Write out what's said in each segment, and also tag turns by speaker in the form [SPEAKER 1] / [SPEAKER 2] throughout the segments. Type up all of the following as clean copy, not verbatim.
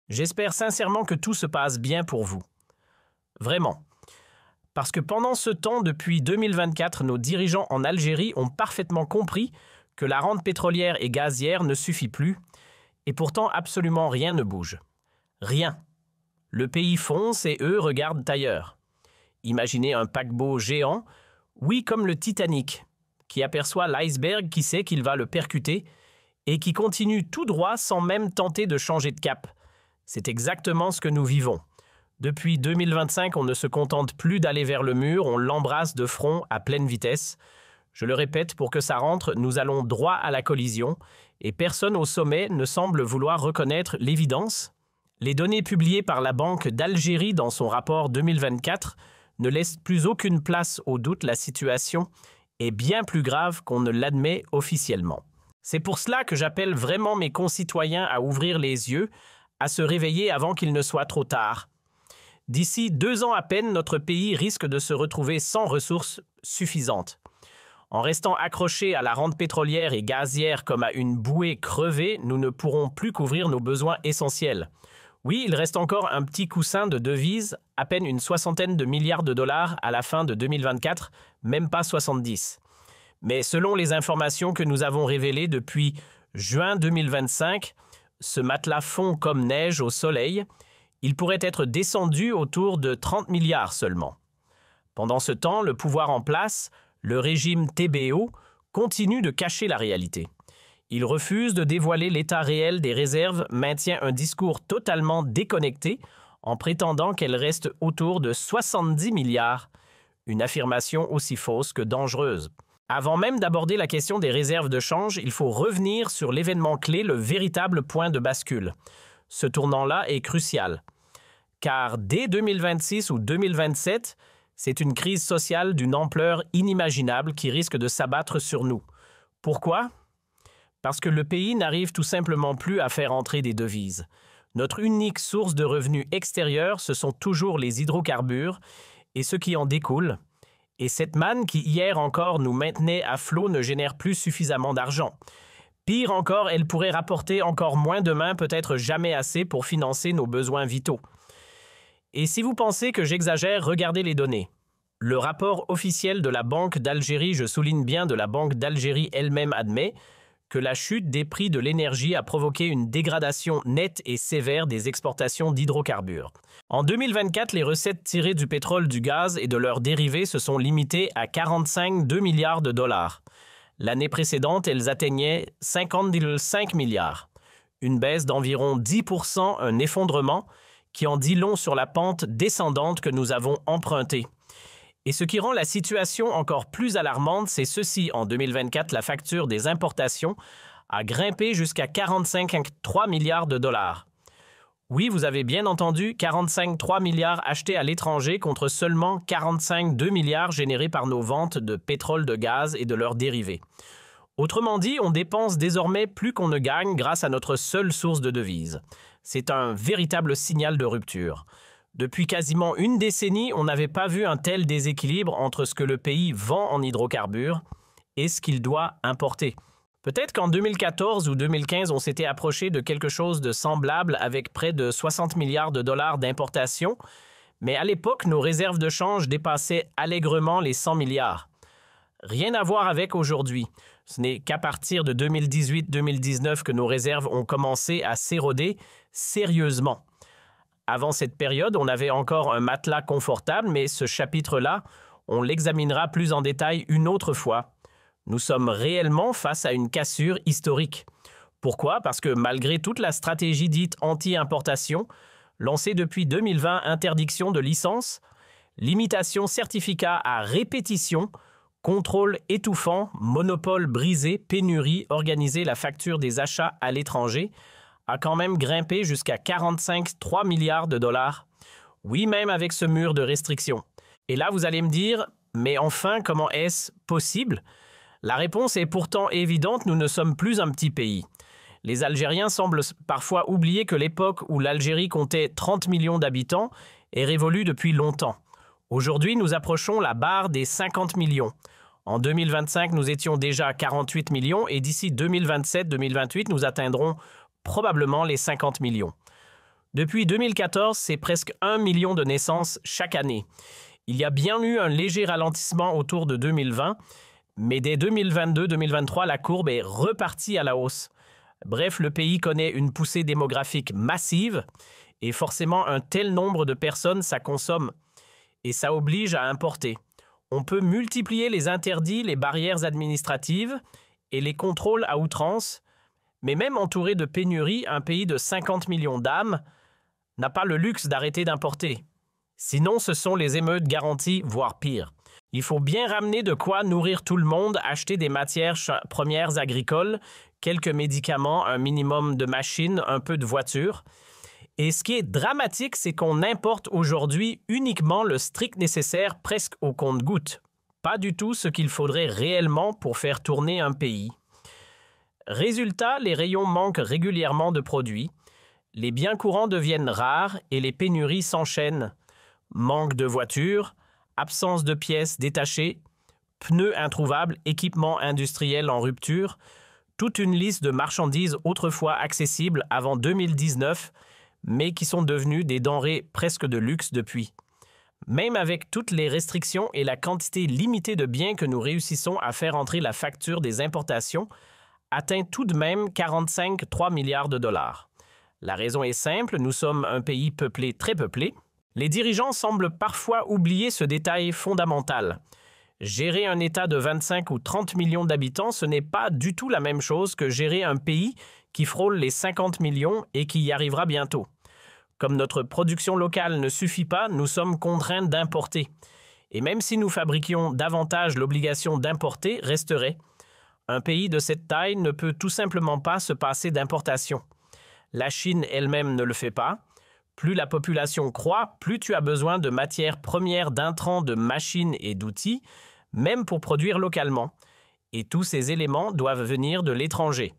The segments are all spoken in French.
[SPEAKER 1] J'espère sincèrement que tout se passe bien pour vous. Vraiment. Parce que pendant ce temps, depuis 2024, nos dirigeants en Algérie ont parfaitement compris que la rente pétrolière et gazière ne suffit plus, et pourtant absolument rien ne bouge. Rien. Le pays fonce et eux regardent ailleurs. Imaginez un paquebot géant, oui comme le Titanic, qui aperçoit l'iceberg qui sait qu'il va le percuter et qui continue tout droit sans même tenter de changer de cap. C'est exactement ce que nous vivons. Depuis 2025, on ne se contente plus d'aller vers le mur, on l'embrasse de front à pleine vitesse. Je le répète, pour que ça rentre, nous allons droit à la collision et personne au sommet ne semble vouloir reconnaître l'évidence. Les données publiées par la Banque d'Algérie dans son rapport 2024 ne laissent plus aucune place au doute, la situation est bien plus grave qu'on ne l'admet officiellement. C'est pour cela que j'appelle vraiment mes concitoyens à ouvrir les yeux, à se réveiller avant qu'il ne soit trop tard. D'ici 2 ans à peine, notre pays risque de se retrouver sans ressources suffisantes. En restant accrochés à la rente pétrolière et gazière comme à une bouée crevée, nous ne pourrons plus couvrir nos besoins essentiels. Oui, il reste encore un petit coussin de devises, à peine une 60aine de milliards de dollars à la fin de 2024, même pas 70. Mais selon les informations que nous avons révélées depuis juin 2025, ce matelas fond comme neige au soleil, il pourrait être descendu autour de 30 milliards seulement. Pendant ce temps, le pouvoir en place, le régime TBO, continue de cacher la réalité. Il refuse de dévoiler l'état réel des réserves, maintient un discours totalement déconnecté en prétendant qu'elles restent autour de 70 milliards, une affirmation aussi fausse que dangereuse. Avant même d'aborder la question des réserves de change, il faut revenir sur l'événement clé, le véritable point de bascule. Ce tournant-là est crucial, car dès 2026 ou 2027, c'est une crise sociale d'une ampleur inimaginable qui risque de s'abattre sur nous. Pourquoi ? Parce que le pays n'arrive tout simplement plus à faire entrer des devises. Notre unique source de revenus extérieurs, ce sont toujours les hydrocarbures et ce qui en découle. Et cette manne qui hier encore nous maintenait à flot ne génère plus suffisamment d'argent. Pire encore, elle pourrait rapporter encore moins demain, peut-être jamais assez pour financer nos besoins vitaux. Et si vous pensez que j'exagère, regardez les données. Le rapport officiel de la Banque d'Algérie, je souligne bien de la Banque d'Algérie elle-même admet que la chute des prix de l'énergie a provoqué une dégradation nette et sévère des exportations d'hydrocarbures. En 2024, les recettes tirées du pétrole, du gaz et de leurs dérivés se sont limitées à 45,2 milliards de dollars. L'année précédente, elles atteignaient 50,5 milliards. Une baisse d'environ 10%, un effondrement qui en dit long sur la pente descendante que nous avons empruntée. Et ce qui rend la situation encore plus alarmante, c'est ceci. En 2024, la facture des importations a grimpé jusqu'à 45,3 milliards de dollars. Oui, vous avez bien entendu, 45,3 milliards achetés à l'étranger contre seulement 45,2 milliards générés par nos ventes de pétrole, de gaz et de leurs dérivés. Autrement dit, on dépense désormais plus qu'on ne gagne grâce à notre seule source de devises. C'est un véritable signal de rupture. Depuis quasiment une décennie, on n'avait pas vu un tel déséquilibre entre ce que le pays vend en hydrocarbures et ce qu'il doit importer. Peut-être qu'en 2014 ou 2015, on s'était approché de quelque chose de semblable avec près de 60 milliards de dollars d'importation, mais à l'époque, nos réserves de change dépassaient allègrement les 100 milliards. Rien à voir avec aujourd'hui. Ce n'est qu'à partir de 2018-2019 que nos réserves ont commencé à s'éroder sérieusement. Avant cette période, on avait encore un matelas confortable, mais ce chapitre-là, on l'examinera plus en détail une autre fois. Nous sommes réellement face à une cassure historique. Pourquoi ? Parce que malgré toute la stratégie dite anti-importation, lancée depuis 2020, interdiction de licence, limitation certificat à répétition, contrôle étouffant, monopole brisé, pénurie, organiser la facture des achats à l'étranger, a quand même grimpé jusqu'à 45,3 milliards de dollars. Oui, même avec ce mur de restrictions. Et là, vous allez me dire, mais enfin, comment est-ce possible ? La réponse est pourtant évidente, nous ne sommes plus un petit pays. Les Algériens semblent parfois oublier que l'époque où l'Algérie comptait 30 millions d'habitants est révolue depuis longtemps. Aujourd'hui, nous approchons la barre des 50 millions. En 2025, nous étions déjà à 48 millions et d'ici 2027-2028, nous atteindrons probablement les 50 millions. Depuis 2014, c'est presque 1 million de naissances chaque année. Il y a bien eu un léger ralentissement autour de 2020, mais dès 2022-2023, la courbe est repartie à la hausse. Bref, le pays connaît une poussée démographique massive et forcément un tel nombre de personnes, ça consomme et ça oblige à importer. On peut multiplier les interdits, les barrières administratives et les contrôles à outrance, mais même entouré de pénuries, un pays de 50 millions d'âmes n'a pas le luxe d'arrêter d'importer. Sinon, ce sont les émeutes garanties, voire pire. Il faut bien ramener de quoi nourrir tout le monde, acheter des matières premières agricoles, quelques médicaments, un minimum de machines, un peu de voitures. Et ce qui est dramatique, c'est qu'on importe aujourd'hui uniquement le strict nécessaire presque au compte-gouttes. Pas du tout ce qu'il faudrait réellement pour faire tourner un pays. Résultat, les rayons manquent régulièrement de produits, les biens courants deviennent rares et les pénuries s'enchaînent. Manque de voitures, absence de pièces détachées, pneus introuvables, équipements industriels en rupture, toute une liste de marchandises autrefois accessibles avant 2019, mais qui sont devenues des denrées presque de luxe depuis. Même avec toutes les restrictions et la quantité limitée de biens que nous réussissons à faire entrer, la facture des importations atteint tout de même 45,3 milliards de dollars. La raison est simple, nous sommes un pays peuplé, très peuplé. Les dirigeants semblent parfois oublier ce détail fondamental. Gérer un État de 25 ou 30 millions d'habitants, ce n'est pas du tout la même chose que gérer un pays qui frôle les 50 millions et qui y arrivera bientôt. Comme notre production locale ne suffit pas, nous sommes contraints d'importer. Et même si nous fabriquions davantage, l'obligation d'importer resterait. Un pays de cette taille ne peut tout simplement pas se passer d'importation. La Chine elle-même ne le fait pas. Plus la population croît, plus tu as besoin de matières premières, d'intrants, de machines et d'outils, même pour produire localement. Et tous ces éléments doivent venir de l'étranger.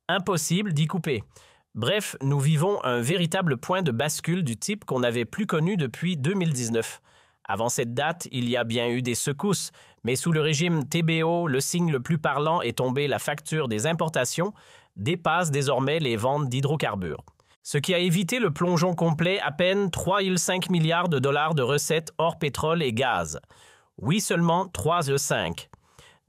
[SPEAKER 1] Impossible d'y couper. Bref, nous vivons un véritable point de bascule du type qu'on n'avait plus connu depuis 2019. Avant cette date, il y a bien eu des secousses, mais sous le régime TBO, le signe le plus parlant est tombé: la facture des importations dépasse désormais les ventes d'hydrocarbures. Ce qui a évité le plongeon complet, à peine 3,5 milliards de dollars de recettes hors pétrole et gaz. Oui, seulement 3,5.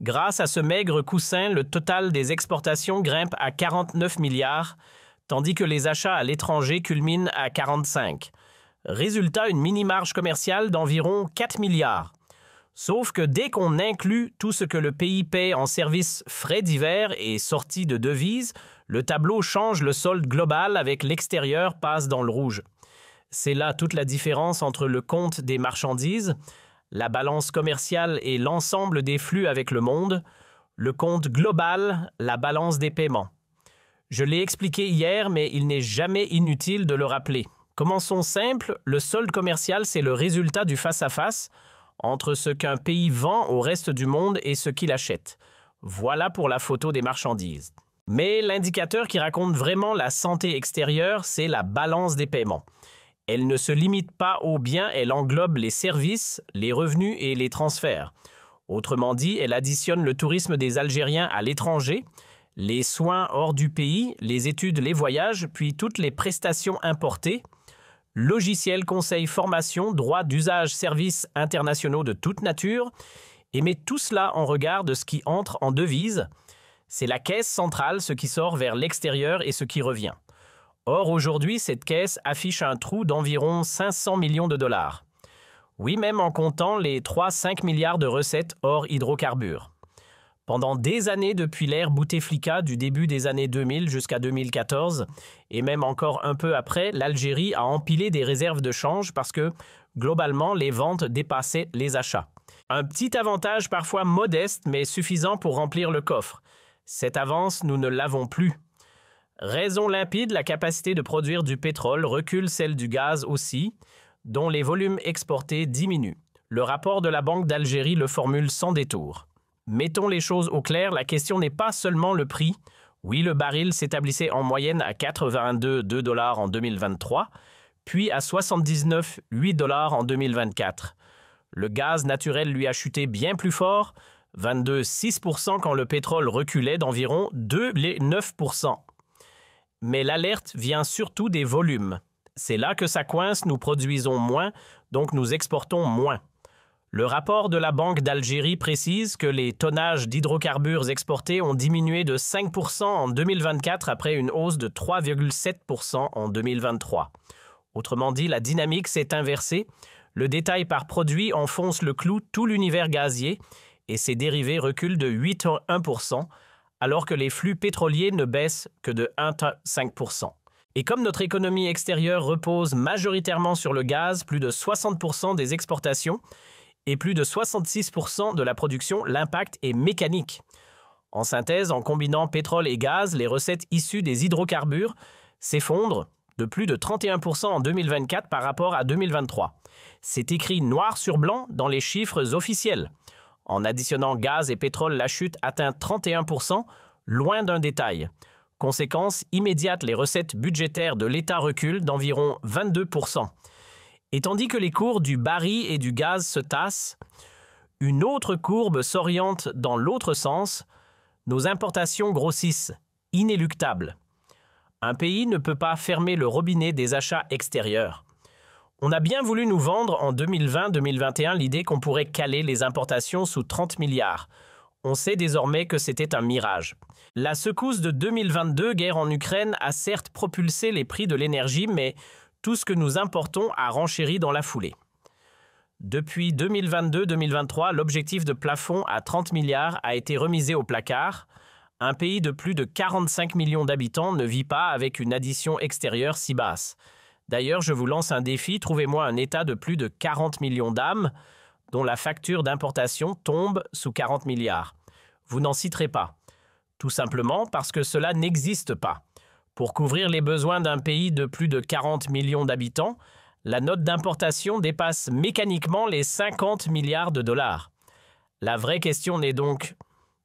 [SPEAKER 1] Grâce à ce maigre coussin, le total des exportations grimpe à 49 milliards, tandis que les achats à l'étranger culminent à 45. Résultat, une mini-marge commerciale d'environ 4 milliards. Sauf que dès qu'on inclut tout ce que le pays paie en services frais divers et sorties de devises, le tableau change, le solde global avec l'extérieur passe dans le rouge. C'est là toute la différence entre le compte des marchandises, la balance commerciale et l'ensemble des flux avec le monde, le compte global, la balance des paiements. Je l'ai expliqué hier, mais il n'est jamais inutile de le rappeler. Commençons simple, le solde commercial, c'est le résultat du face-à-face entre ce qu'un pays vend au reste du monde et ce qu'il achète. Voilà pour la photo des marchandises. Mais l'indicateur qui raconte vraiment la santé extérieure, c'est la balance des paiements. Elle ne se limite pas aux biens, elle englobe les services, les revenus et les transferts. Autrement dit, elle additionne le tourisme des Algériens à l'étranger, les soins hors du pays, les études, les voyages, puis toutes les prestations importées, logiciels, conseils, formations, droits d'usage, services internationaux de toute nature, et met tout cela en regard de ce qui entre en devise. C'est la caisse centrale, ce qui sort vers l'extérieur et ce qui revient. Or, aujourd'hui, cette caisse affiche un trou d'environ 500 millions de dollars. Oui, même en comptant les 3-5 milliards de recettes hors hydrocarbures. Pendant des années, depuis l'ère Bouteflika du début des années 2000 jusqu'à 2014, et même encore un peu après, l'Algérie a empilé des réserves de change parce que, globalement, les ventes dépassaient les achats. Un petit avantage parfois modeste, mais suffisant pour remplir le coffre. Cette avance, nous ne l'avons plus. Raison limpide, la capacité de produire du pétrole recule, celle du gaz aussi, dont les volumes exportés diminuent. Le rapport de la Banque d'Algérie le formule sans détour. Mettons les choses au clair, la question n'est pas seulement le prix. Oui, le baril s'établissait en moyenne à 82,2 $ en 2023, puis à 79,8 $ en 2024. Le gaz naturel lui a chuté bien plus fort, 22,6% quand le pétrole reculait d'environ 2,9%. Mais l'alerte vient surtout des volumes. C'est là que ça coince, nous produisons moins, donc nous exportons moins. Le rapport de la Banque d'Algérie précise que les tonnages d'hydrocarbures exportés ont diminué de 5% en 2024 après une hausse de 3,7% en 2023. Autrement dit, la dynamique s'est inversée. Le détail par produit enfonce le clou tout l'univers gazier et ses dérivés reculent de 8,1%, alors que les flux pétroliers ne baissent que de 1,5%. Et comme notre économie extérieure repose majoritairement sur le gaz, plus de 60% des exportations et plus de 66% de la production, l'impact est mécanique. En synthèse, en combinant pétrole et gaz, les recettes issues des hydrocarbures s'effondrent de plus de 31% en 2024 par rapport à 2023. C'est écrit noir sur blanc dans les chiffres officiels. En additionnant gaz et pétrole, la chute atteint 31%, loin d'un détail. Conséquence immédiate, les recettes budgétaires de l'État reculent d'environ 22%. Et tandis que les cours du baril et du gaz se tassent, une autre courbe s'oriente dans l'autre sens. Nos importations grossissent, inéluctables. Un pays ne peut pas fermer le robinet des achats extérieurs. On a bien voulu nous vendre en 2020-2021 l'idée qu'on pourrait caler les importations sous 30 milliards. On sait désormais que c'était un mirage. La secousse de 2022, guerre en Ukraine, a certes propulsé les prix de l'énergie, mais tout ce que nous importons a renchéri dans la foulée. Depuis 2022-2023, l'objectif de plafond à 30 milliards a été remisé au placard. Un pays de plus de 45 millions d'habitants ne vit pas avec une addition extérieure si basse. D'ailleurs, je vous lance un défi, trouvez-moi un État de plus de 40 millions d'âmes dont la facture d'importation tombe sous 40 milliards. Vous n'en citerez pas. Tout simplement parce que cela n'existe pas. Pour couvrir les besoins d'un pays de plus de 40 millions d'habitants, la note d'importation dépasse mécaniquement les 50 milliards de dollars. La vraie question n'est donc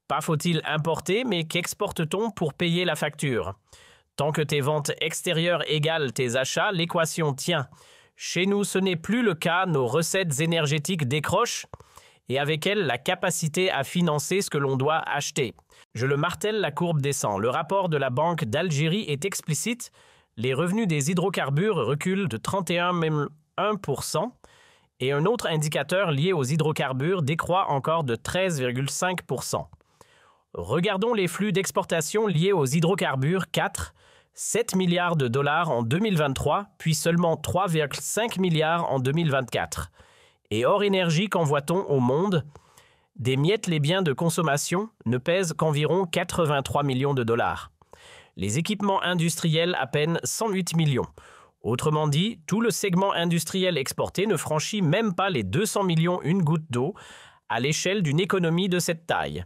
[SPEAKER 1] pas faut-il importer, mais qu'exporte-t-on pour payer la facture? Tant que tes ventes extérieures égalent tes achats, l'équation tient. Chez nous, ce n'est plus le cas, nos recettes énergétiques décrochent et avec elles la capacité à financer ce que l'on doit acheter. Je le martèle, la courbe descend. Le rapport de la Banque d'Algérie est explicite. Les revenus des hydrocarbures reculent de 31,1% et un autre indicateur lié aux hydrocarbures décroît encore de 13,5%. Regardons les flux d'exportation liés aux hydrocarbures, 7 milliards de dollars en 2023, puis seulement 3,5 milliards en 2024. Et hors énergie, qu'en voit-on au monde? Des miettes, les biens de consommation ne pèsent qu'environ 83 millions de dollars. Les équipements industriels à peine 108 millions. Autrement dit, tout le segment industriel exporté ne franchit même pas les 200 millions une goutte d'eau à l'échelle d'une économie de cette taille.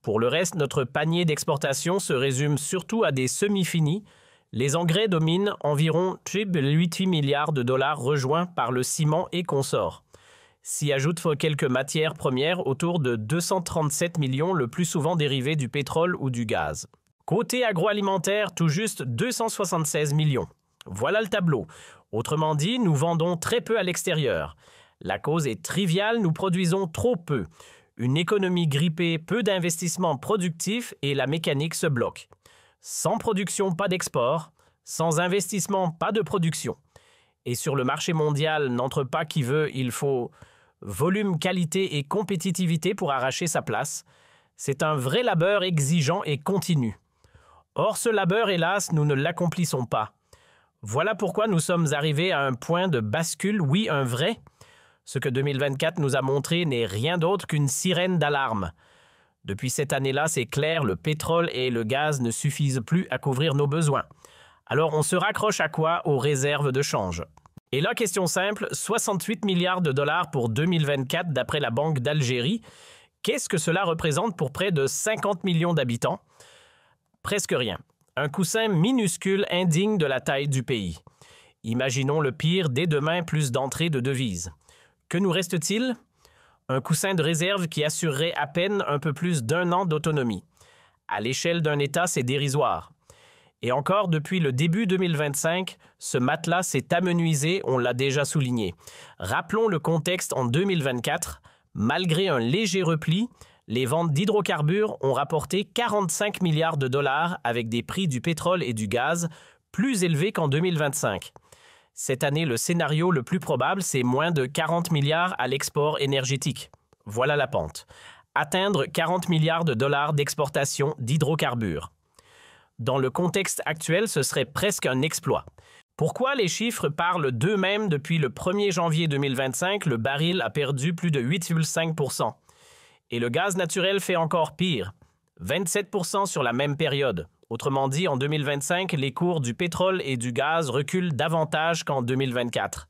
[SPEAKER 1] Pour le reste, notre panier d'exportation se résume surtout à des semi-finis. Les engrais dominent environ 8 milliards de dollars rejoints par le ciment et consorts. S'y ajoutent quelques matières premières autour de 237 millions, le plus souvent dérivés du pétrole ou du gaz. Côté agroalimentaire, tout juste 276 millions. Voilà le tableau. Autrement dit, nous vendons très peu à l'extérieur. La cause est triviale, nous produisons trop peu. Une économie grippée, peu d'investissements productifs et la mécanique se bloque. Sans production, pas d'export. Sans investissement, pas de production. Et sur le marché mondial, n'entre pas qui veut, il faut volume, qualité et compétitivité pour arracher sa place. C'est un vrai labeur exigeant et continu. Or, ce labeur, hélas, nous ne l'accomplissons pas. Voilà pourquoi nous sommes arrivés à un point de bascule, oui, un vrai. Ce que 2024 nous a montré n'est rien d'autre qu'une sirène d'alarme. Depuis cette année-là, c'est clair, le pétrole et le gaz ne suffisent plus à couvrir nos besoins. Alors on se raccroche à quoi? Aux réserves de change. Et là, question simple, 68 milliards de dollars pour 2024 d'après la Banque d'Algérie. Qu'est-ce que cela représente pour près de 50 millions d'habitants? Presque rien. Un coussin minuscule indigne de la taille du pays. Imaginons le pire, dès demain, plus d'entrées de devises. Que nous reste-t-il? Un coussin de réserve qui assurerait à peine un peu plus d'1 an d'autonomie. À l'échelle d'un État, c'est dérisoire. Et encore, depuis le début 2025, ce matelas s'est amenuisé, on l'a déjà souligné. Rappelons le contexte en 2024. Malgré un léger repli, les ventes d'hydrocarbures ont rapporté 45 milliards de dollars avec des prix du pétrole et du gaz plus élevés qu'en 2025. Cette année, le scénario le plus probable, c'est moins de 40 milliards à l'export énergétique. Voilà la pente. Atteindre 40 milliards de dollars d'exportation d'hydrocarbures. Dans le contexte actuel, ce serait presque un exploit. Pourquoi les chiffres parlent d'eux-mêmes? Depuis le 1er janvier 2025, le baril a perdu plus de 8,5%. Et le gaz naturel fait encore pire, 27% sur la même période. Autrement dit, en 2025, les cours du pétrole et du gaz reculent davantage qu'en 2024.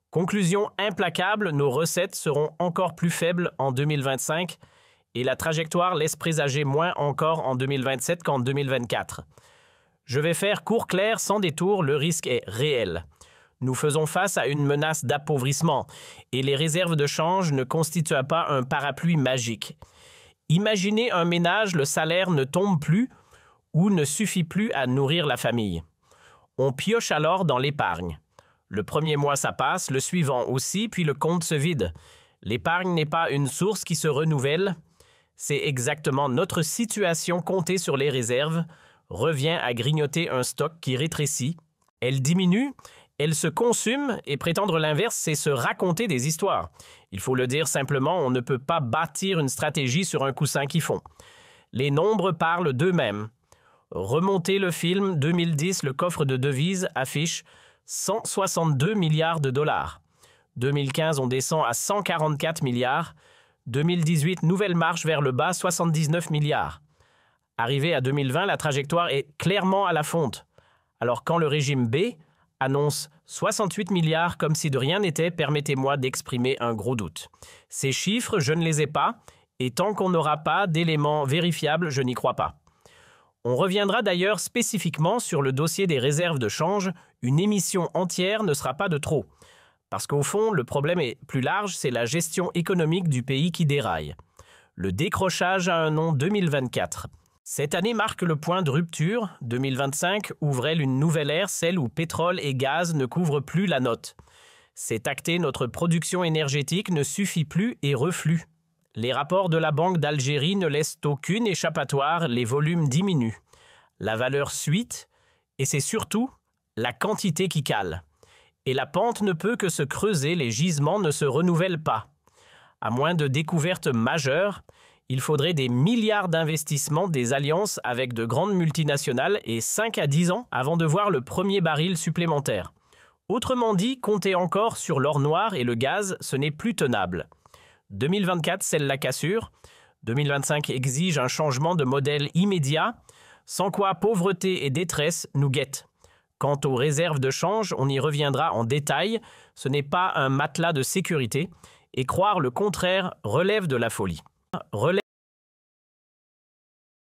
[SPEAKER 1] Conclusion implacable, nos recettes seront encore plus faibles en 2025 et la trajectoire laisse présager moins encore en 2027 qu'en 2024. Je vais faire court clair sans détour, le risque est réel. Nous faisons face à une menace d'appauvrissement et les réserves de change ne constituent pas un parapluie magique. Imaginez un ménage, le salaire ne tombe plus ou ne suffit plus à nourrir la famille. On pioche alors dans l'épargne. Le premier mois, ça passe, le suivant aussi, puis le compte se vide. L'épargne n'est pas une source qui se renouvelle. C'est exactement notre situation. Compter sur les réserves revient à grignoter un stock qui rétrécit. Elle diminue, elle se consume et prétendre l'inverse, c'est se raconter des histoires. Il faut le dire simplement, on ne peut pas bâtir une stratégie sur un coussin qui fond. Les nombres parlent d'eux-mêmes. Remontez le film 2010, le coffre de devises affiche 162 milliards de dollars. 2015, on descend à 144 milliards. 2018, nouvelle marche vers le bas, 79 milliards. Arrivé à 2020, la trajectoire est clairement à la fonte. Alors quand le régime B annonce 68 milliards comme si de rien n'était, permettez-moi d'exprimer un gros doute. Ces chiffres, je ne les ai pas, et tant qu'on n'aura pas d'éléments vérifiables, je n'y crois pas. On reviendra d'ailleurs spécifiquement sur le dossier des réserves de change. Une émission entière ne sera pas de trop. Parce qu'au fond, le problème est plus large, c'est la gestion économique du pays qui déraille. Le décrochage a un nom, 2024. Cette année marque le point de rupture. 2025 ouvrait une nouvelle ère, celle où pétrole et gaz ne couvrent plus la note. C'est acté, notre production énergétique ne suffit plus et reflue. Les rapports de la Banque d'Algérie ne laissent aucune échappatoire, les volumes diminuent. La valeur suit, et c'est surtout la quantité qui cale. Et la pente ne peut que se creuser, les gisements ne se renouvellent pas. À moins de découvertes majeures, il faudrait des milliards d'investissements, des alliances avec de grandes multinationales et 5 à 10 ans avant de voir le premier baril supplémentaire. Autrement dit, compter encore sur l'or noir et le gaz, ce n'est plus tenable. 2024 scelle la cassure. 2025 exige un changement de modèle immédiat, sans quoi pauvreté et détresse nous guettent. Quant aux réserves de change, on y reviendra en détail. Ce n'est pas un matelas de sécurité et croire le contraire relève de la folie.